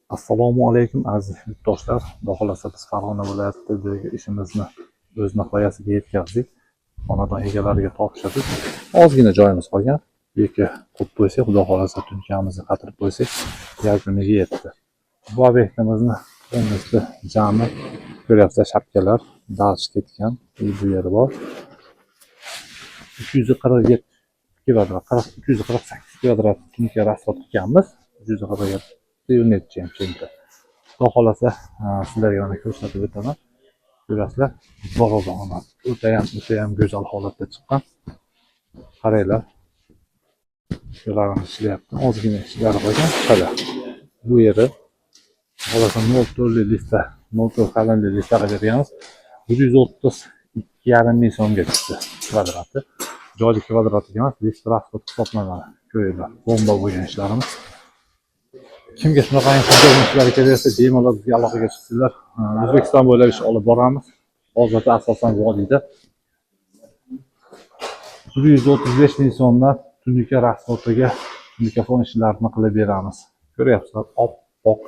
Assalomu alaykum aziz yurtdoshlar. Xudo xolasa biz Farg'ona viloyatidagi ishimizni o'z nihoyasiga yetkazdik. Xonadon egalariga topshirdik. Ozgina joyimiz qolgan. Beki qo'yib qo'ysak, xudo xolasa tunkamizni qatirib qo'ysak, yakuniga yetdi. Bu obyektimizni o'zimizda jami ko'ryapsizlar, shapkalar darch ketgan. Bu yeri bor. 247 kvadrat, 248 kvadrat tunka rasxod qilganmiz. 247 unetchi ham keldi. Xudo xolasa sizlarga mana ko'rsatib o'taman. Ko'rasizlar, bog'bon o'ta ham go'zal holatda chiqqan. Qaranglar. Shularni ishlayapti. Ozgina ishlari qolgan. Qala. Bu yeri xolasa 0.4 lista, 0.4 qalamli lista berganmiz. 132,5 ming so'mga tushdi kvadrati. Joyli kvadrat emas, list rasxod hisoblanadi. Ko'ringlar, bomba bo'lgan ishlarimiz. Kimga shunaqa ishlar keraksa, bemalol bizga aloqaga chiqsanglar, O'zbekiston bo'ylab ish olib boramiz. Hozirda asosan vodiyda 135 ming so'mdan tunika rasxodiga tunika fon ishlarini qilib beramiz. Ko'ryapsizlar, oppoq,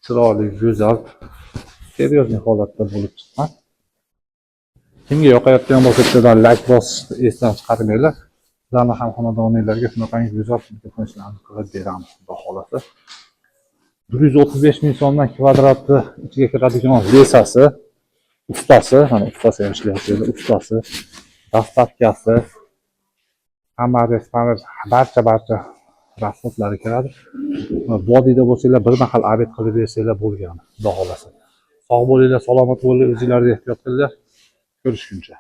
chiroyli, go'zal, seryozni holatda bo'lib chiqqan. Kimga yoqayotgan bo'lsa, bittadan like bosishni esdan chiqarmanglar. Sizlarning ham xonadoningizlarga shunaqangi go'zal tunika fon ishlarini qilib beramiz, xudo xolasa. 135 ming so'mdan kvadratni ichiga kiradigan lesasi, ustasi, mana ustasi ham ishlayapti, ustasi, dastavkasi, hamma barcha rasxodlari kiradi. Vodiyda bo'lsanglar, bir mahal arid qilib bersanglar bo'lgan, xudo xolasa. Sog' bo'linglar, salomat bo'linglar, o'zingizlarga ehtiyot qilinglar. Ko'rishguncha.